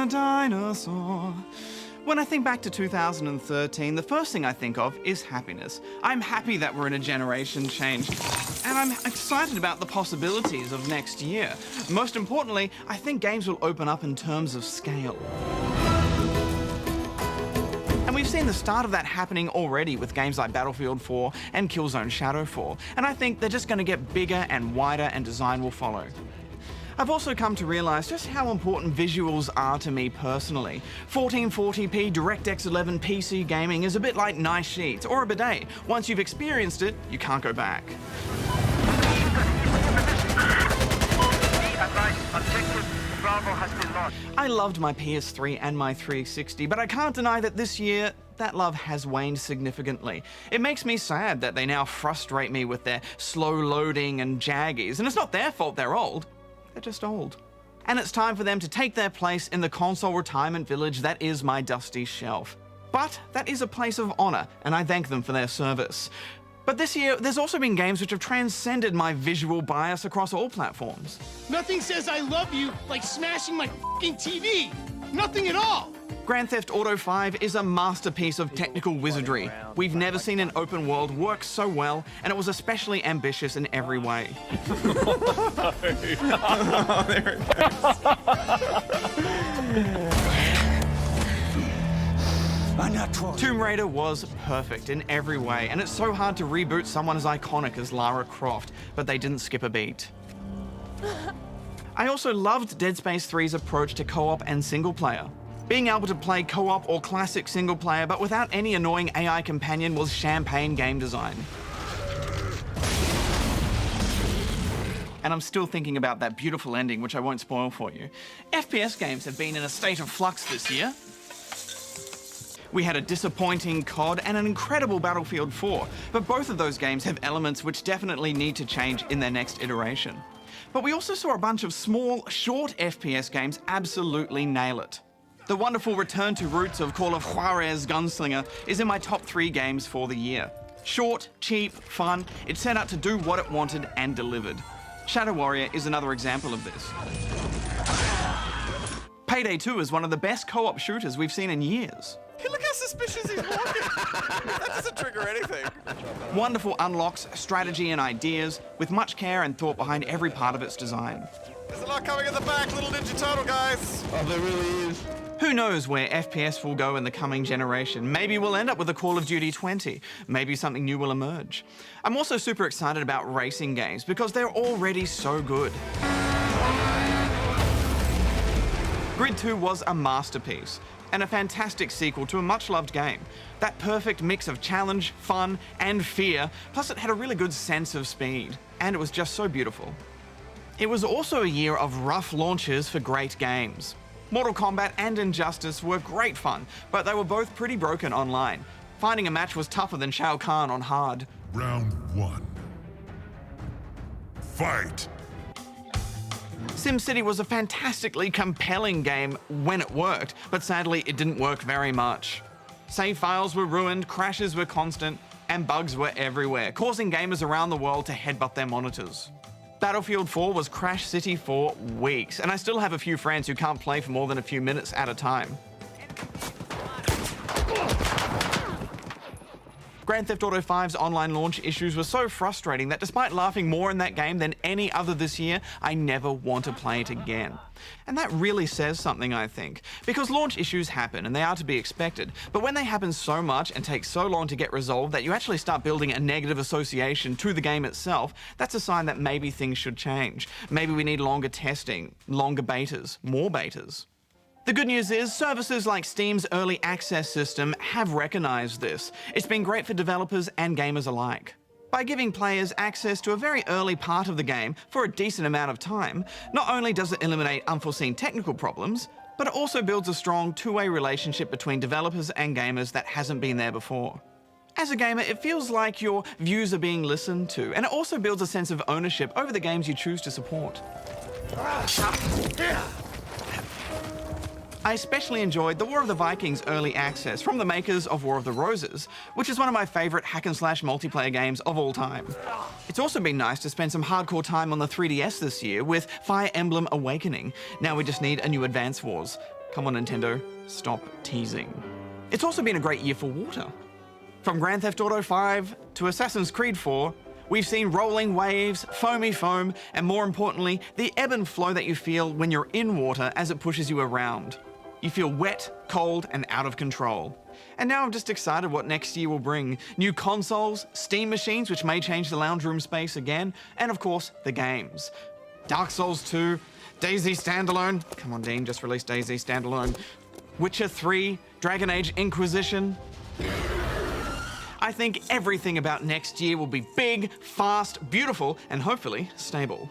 Dinosaur. When I think back to 2013, the first thing I think of is happiness. I'm happy that we're in a generation change, and I'm excited about the possibilities of next year. Most importantly, I think games will open up in terms of scale. And we've seen the start of that happening already with games like Battlefield 4 and Killzone Shadowfall, and I think they're just going to get bigger and wider and design will follow. I've also come to realise just how important visuals are to me personally. 1440p DirectX 11 PC gaming is a bit like nice sheets or a bidet. Once you've experienced it, you can't go back. I loved my PS3 and my 360, but I can't deny that this year, that love has waned significantly. It makes me sad that they now frustrate me with their slow loading and jaggies, and it's not their fault they're old. They're just old. And it's time for them to take their place in the console retirement village that is my dusty shelf. But that is a place of honour, and I thank them for their service. But this year, there's also been games which have transcended my visual bias across all platforms. Nothing says I love you like smashing my f***ing TV. Nothing at all. Grand Theft Auto 5 is a masterpiece of technical wizardry. We've never seen an open world work so well, and it was especially ambitious in every way. Tomb Raider was perfect in every way, and it's so hard to reboot someone as iconic as Lara Croft, but they didn't skip a beat. I also loved Dead Space 3's approach to co-op and single player. Being able to play co-op or classic single player but without any annoying AI companion was champagne game design. And I'm still thinking about that beautiful ending, which I won't spoil for you. FPS games have been in a state of flux this year. We had a disappointing COD and an incredible Battlefield 4, but both of those games have elements which definitely need to change in their next iteration. But we also saw a bunch of small, short FPS games absolutely nail it. The wonderful return to roots of Call of Juarez Gunslinger is in my top 3 games for the year. Short, cheap, fun, it set out to do what it wanted and delivered. Shadow Warrior is another example of this. Payday 2 is one of the best co-op shooters we've seen in years. Hey, look how suspicious he's walking. That doesn't trigger anything. Wonderful unlocks, strategy and ideas, with much care and thought behind every part of its design. There's a lot coming in the back, little Ninja Turtle, guys. Oh, there really is. Who knows where FPS will go in the coming generation? Maybe we'll end up with a Call of Duty 20. Maybe something new will emerge. I'm also super excited about racing games because they're already so good. Grid 2 was a masterpiece and a fantastic sequel to a much-loved game. That perfect mix of challenge, fun, and fear, plus it had a really good sense of speed. And it was just so beautiful. It was also a year of rough launches for great games. Mortal Kombat and Injustice were great fun, but they were both pretty broken online. Finding a match was tougher than Shao Kahn on hard. Round 1. Fight! SimCity was a fantastically compelling game when it worked, but sadly it didn't work very much. Save files were ruined, crashes were constant, and bugs were everywhere, causing gamers around the world to headbutt their monitors. Battlefield 4 was Crash City for weeks, and I still have a few friends who can't play for more than a few minutes at a time. Grand Theft Auto 5's online launch issues were so frustrating that despite laughing more in that game than any other this year, I never want to play it again. And that really says something, I think, because launch issues happen and they are to be expected, but when they happen so much and take so long to get resolved that you actually start building a negative association to the game itself, that's a sign that maybe things should change. Maybe we need longer testing, longer betas, more betas. The good news is, services like Steam's Early Access system have recognised this. It's been great for developers and gamers alike. By giving players access to a very early part of the game for a decent amount of time, not only does it eliminate unforeseen technical problems, but it also builds a strong two-way relationship between developers and gamers that hasn't been there before. As a gamer, it feels like your views are being listened to, and it also builds a sense of ownership over the games you choose to support. I especially enjoyed the War of the Vikings early access from the makers of War of the Roses, which is one of my favourite hack-and-slash multiplayer games of all time. It's also been nice to spend some hardcore time on the 3DS this year with Fire Emblem Awakening. Now we just need a new Advance Wars. Come on, Nintendo, stop teasing. It's also been a great year for water. From Grand Theft Auto 5 to Assassin's Creed 4, we've seen rolling waves, foamy foam, and more importantly, the ebb and flow that you feel when you're in water as it pushes you around. You feel wet, cold, and out of control. And now I'm just excited what next year will bring. New consoles, Steam machines, which may change the lounge room space again, and of course, the games. Dark Souls 2, DayZ Standalone, come on Dean, just release DayZ Standalone, Witcher 3, Dragon Age Inquisition. I think everything about next year will be big, fast, beautiful, and hopefully stable.